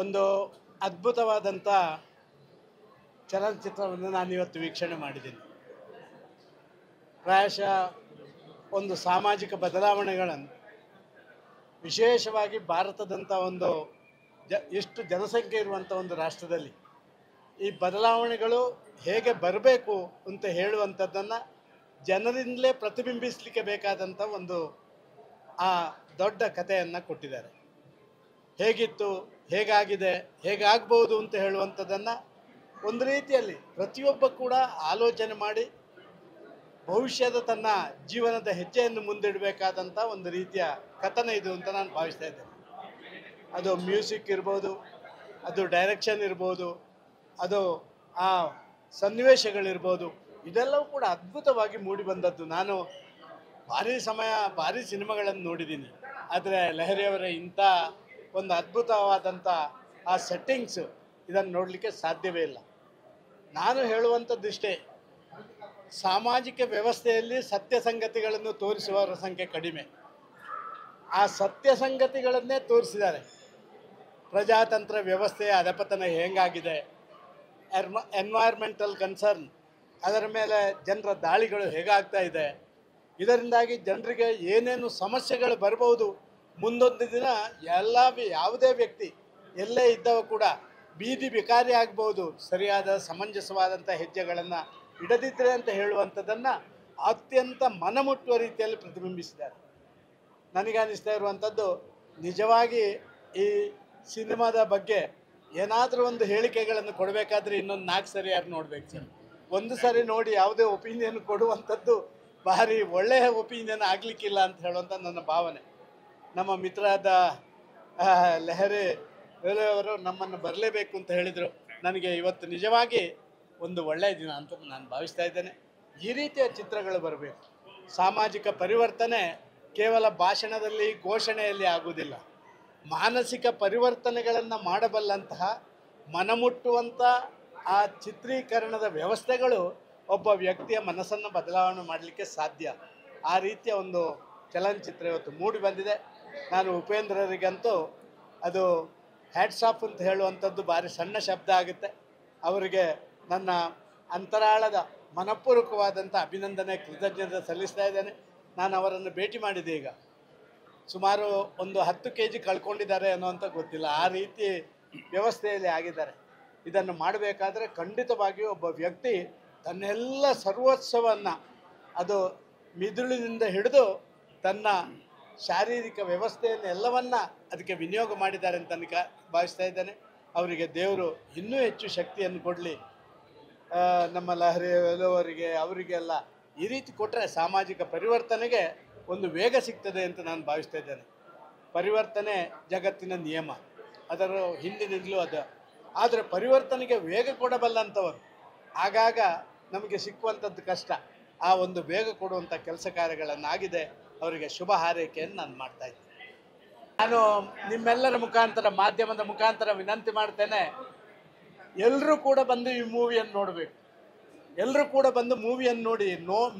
ಒಂದು ಅದ್ಭುತವಾದಂಥ ಚಲನಚಿತ್ರವನ್ನು ನಾನಿವತ್ತು ವೀಕ್ಷಣೆ ಮಾಡಿದ್ದೀನಿ. ಪ್ರಾಯಶಃ ಒಂದು ಸಾಮಾಜಿಕ ಬದಲಾವಣೆಗಳನ್ನು, ವಿಶೇಷವಾಗಿ ಭಾರತದಂಥ ಒಂದು ಎಷ್ಟು ಜನಸಂಖ್ಯೆ ಇರುವಂಥ ಒಂದು ರಾಷ್ಟ್ರದಲ್ಲಿ ಈ ಬದಲಾವಣೆಗಳು ಹೇಗೆ ಬರಬೇಕು ಅಂತ ಹೇಳುವಂಥದ್ದನ್ನು ಜನರಿಂದಲೇ ಪ್ರತಿಬಿಂಬಿಸಲಿಕ್ಕೆ ಬೇಕಾದಂಥ ಒಂದು ಆ ದೊಡ್ಡ ಕಥೆಯನ್ನು ಕೊಟ್ಟಿದ್ದಾರೆ. ಹೇಗಿತ್ತು, ಹೇಗಾಗಿದೆ, ಹೇಗಾಗ್ಬೋದು ಅಂತ ಹೇಳುವಂಥದ್ದನ್ನು ಒಂದು ರೀತಿಯಲ್ಲಿ ಪ್ರತಿಯೊಬ್ಬ ಕೂಡ ಆಲೋಚನೆ ಮಾಡಿ ಭವಿಷ್ಯದ ತನ್ನ ಜೀವನದ ಹೆಜ್ಜೆಯನ್ನು ಮುಂದಿಡಬೇಕಾದಂಥ ಒಂದು ರೀತಿಯ ಕಥನ ಇದು ಅಂತ ನಾನು ಭಾವಿಸ್ತಾ ಇದ್ದೇನೆ. ಅದು ಮ್ಯೂಸಿಕ್ ಇರ್ಬೋದು, ಅದು ಡೈರೆಕ್ಷನ್ ಇರ್ಬೋದು, ಅದು ಆ ಸನ್ನಿವೇಶಗಳಿರ್ಬೋದು, ಇದೆಲ್ಲವೂ ಕೂಡ ಅದ್ಭುತವಾಗಿ ಮೂಡಿ ಬಂದದ್ದು. ನಾನು ಭಾರಿ ಸಿನಿಮಾಗಳನ್ನು ನೋಡಿದ್ದೀನಿ, ಆದರೆ ಲಹರಿಯವರ ಇಂಥ ಒಂದು ಅದ್ಭುತವಾದಂಥ ಆ ಸೆಟ್ಟಿಂಗ್ಸು ಇದನ್ನು ನೋಡಲಿಕ್ಕೆ ಸಾಧ್ಯವೇ ಇಲ್ಲ. ನಾನು ಹೇಳುವಂಥದ್ದಿಷ್ಟೇ, ಸಾಮಾಜಿಕ ವ್ಯವಸ್ಥೆಯಲ್ಲಿ ಸತ್ಯ ಸಂಗತಿಗಳನ್ನು ತೋರಿಸುವವರ ಸಂಖ್ಯೆ ಕಡಿಮೆ. ಆ ಸತ್ಯ ಸಂಗತಿಗಳನ್ನೇ ತೋರಿಸಿದ್ದಾರೆ. ಪ್ರಜಾತಂತ್ರ ವ್ಯವಸ್ಥೆಯ ಅಧಪತನ ಹೇಗಾಗಿದೆ, ಎನ್ವೈರ್ಮೆಂಟಲ್ ಕನ್ಸರ್ನ್, ಅದರ ಮೇಲೆ ಜನರ ದಾಳಿಗಳು ಹೇಗಾಗ್ತಾ ಇದೆ, ಇದರಿಂದಾಗಿ ಜನರಿಗೆ ಏನೇನು ಸಮಸ್ಯೆಗಳು ಬರ್ಬೋದು, ಮುಂದೊಂದು ದಿನ ಯಾವುದೇ ವ್ಯಕ್ತಿ ಎಲ್ಲೇ ಇದ್ದವ ಕೂಡ ಬೀದಿ ಬಿಕಾರಿ ಆಗ್ಬೋದು, ಸರಿಯಾದ ಸಮಂಜಸವಾದಂಥ ಹೆಜ್ಜೆಗಳನ್ನು ಇಡದಿದ್ದರೆ ಅಂತ ಹೇಳುವಂಥದ್ದನ್ನು ಅತ್ಯಂತ ಮನಮುಟ್ಟುವ ರೀತಿಯಲ್ಲಿ ಪ್ರತಿಬಿಂಬಿಸಿದ್ದಾರೆ. ನನಗನ್ನಿಸ್ತಾ ಇರುವಂಥದ್ದು, ನಿಜವಾಗಿ ಈ ಸಿನಿಮಾದ ಬಗ್ಗೆ ಏನಾದರೂ ಒಂದು ಹೇಳಿಕೆಗಳನ್ನು ಕೊಡಬೇಕಾದ್ರೆ ಇನ್ನೊಂದು 4 ಸರಿ ಯಾರು ನೋಡ್ಬೇಕು ಸರ್. ಒಂದು ಸರಿ ನೋಡಿ ಯಾವುದೇ ಒಪಿನಿಯನ್ ಕೊಡುವಂಥದ್ದು ಭಾರಿ ಒಳ್ಳೆಯ ಒಪಿನಿಯನ್ ಆಗಲಿಕ್ಕಿಲ್ಲ ಅಂತ ಹೇಳುವಂಥ ನನ್ನ ಭಾವನೆ. ನಮ್ಮ ಮಿತ್ರರಾದ ಲಹರಿ ಅವರು ನಮ್ಮನ್ನು ಬರಲೇಬೇಕು ಅಂತ ಹೇಳಿದರು. ನನಗೆ ಇವತ್ತು ನಿಜವಾಗಿ ಒಂದು ಒಳ್ಳೆಯ ದಿನ ಅಂತ ನಾನು ಭಾವಿಸ್ತಾ ಇದ್ದೇನೆ. ಈ ರೀತಿಯ ಚಿತ್ರಗಳು ಬರಬೇಕು. ಸಾಮಾಜಿಕ ಪರಿವರ್ತನೆ ಕೇವಲ ಭಾಷಣದಲ್ಲಿ, ಘೋಷಣೆಯಲ್ಲಿ ಆಗುವುದಿಲ್ಲ. ಮಾನಸಿಕ ಪರಿವರ್ತನೆಗಳನ್ನು ಮಾಡಬಲ್ಲಂತಹ, ಮನಮುಟ್ಟುವಂಥ ಆ ಚಿತ್ರೀಕರಣದ ವ್ಯವಸ್ಥೆಗಳು ಒಬ್ಬ ವ್ಯಕ್ತಿಯ ಮನಸ್ಸನ್ನು ಬದಲಾವಣೆ ಮಾಡಲಿಕ್ಕೆ ಸಾಧ್ಯ. ಆ ರೀತಿಯ ಒಂದು ಚಲನಚಿತ್ರ ಇವತ್ತು ಮೂಡಿ ಬಂದಿದೆ. ನಾನು ಉಪೇಂದ್ರರಿಗಂತೂ ಅದು ಹ್ಯಾಟ್ಸ್ ಆಫ್ ಅಂತ ಹೇಳುವಂಥದ್ದು ಭಾರಿ ಸಣ್ಣ ಶಬ್ದ ಆಗುತ್ತೆ. ಅವರಿಗೆ ನನ್ನ ಅಂತರಾಳದ ಮನಪೂರ್ವಕವಾದಂಥ ಅಭಿನಂದನೆ, ಕೃತಜ್ಞತೆ ಸಲ್ಲಿಸ್ತಾ ಇದ್ದೇನೆ. ನಾನು ಅವರನ್ನು ಭೇಟಿ ಮಾಡಿದೆ. ಈಗ ಸುಮಾರು ಒಂದು 10 kg ಕಳ್ಕೊಂಡಿದ್ದಾರೆ ಅನ್ನೋವಂಥ ಗೊತ್ತಿಲ್ಲ, ಆ ರೀತಿ ವ್ಯವಸ್ಥೆಯಲ್ಲಿ ಆಗಿದ್ದಾರೆ. ಇದನ್ನು ಮಾಡಬೇಕಾದ್ರೆ ಖಂಡಿತವಾಗಿಯೂ ಒಬ್ಬ ವ್ಯಕ್ತಿ ತನ್ನೆಲ್ಲ ಸರ್ವಸ್ವವನ್ನು, ಅದು ಮಿದುಳಿನಿಂದ ಹಿಡಿದು ತನ್ನ ಶಾರೀರಿಕ ವ್ಯವಸ್ಥೆಯನ್ನು ಎಲ್ಲವನ್ನ ಅದಕ್ಕೆ ವಿನಿಯೋಗ ಮಾಡಿದ್ದಾರೆ ಅಂತ ಭಾವಿಸ್ತಾ ಇದ್ದೇನೆ. ಅವರಿಗೆ ದೇವರು ಇನ್ನೂ ಹೆಚ್ಚು ಶಕ್ತಿಯನ್ನು ಕೊಡಲಿ. ನಮ್ಮ ಲಹರಿ ಅವರಿಗೆ, ಅವರಿಗೆಲ್ಲ ಈ ರೀತಿ ಕೊಟ್ಟರೆ ಸಾಮಾಜಿಕ ಪರಿವರ್ತನೆಗೆ ಒಂದು ವೇಗ ಸಿಗ್ತದೆ ಅಂತ ನಾನು ಭಾವಿಸ್ತಾ ಇದ್ದೇನೆ. ಪರಿವರ್ತನೆ ಜಗತ್ತಿನ ನಿಯಮ, ಅದರ ಹಿಂದಿನಿಂದಲೂ ಅದು. ಆದರೆ ಪರಿವರ್ತನೆಗೆ ವೇಗ ಕೊಡಬಲ್ಲಂಥವರು ಆಗಾಗ ನಮಗೆ ಸಿಕ್ಕುವಂಥದ್ದು ಕಷ್ಟ. ಆ ಒಂದು ವೇಗ ಕೊಡುವಂಥ ಕೆಲಸ ಕಾರ್ಯಗಳನ್ನಾಗಿದೆ. ಅವರಿಗೆ ಶುಭ ಹಾರೈಕೆಯನ್ನು ನಾನು ಮಾಡ್ತಾ ಇದ್ದೀನಿ. ನಾನು ನಿಮ್ಮೆಲ್ಲರ ಮುಖಾಂತರ, ಮಾಧ್ಯಮದ ಮುಖಾಂತರ ವಿನಂತಿ ಮಾಡ್ತೇನೆ, ಎಲ್ಲರೂ ಕೂಡ ಬಂದು ಈ ಮೂವಿಯನ್ನು ನೋಡಬೇಕು. ಎಲ್ಲರೂ ಕೂಡ ಬಂದು ಮೂವಿಯನ್ನು ನೋಡಿ,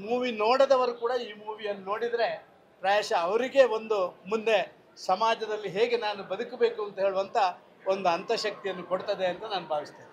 ಮೂವಿ ನೋಡದವರು ಕೂಡ ಈ ಮೂವಿಯನ್ನು ನೋಡಿದರೆ ಪ್ರಾಯಶಃ ಅವರಿಗೆ ಒಂದು ಮುಂದೆ ಸಮಾಜದಲ್ಲಿ ಹೇಗೆ ನಾನು ಬದುಕಬೇಕು ಅಂತ ಹೇಳುವಂಥ ಒಂದು ಅಂತಃಶಕ್ತಿಯನ್ನು ಕೊಡ್ತದೆ ಅಂತ ನಾನು ಭಾವಿಸ್ತೇನೆ.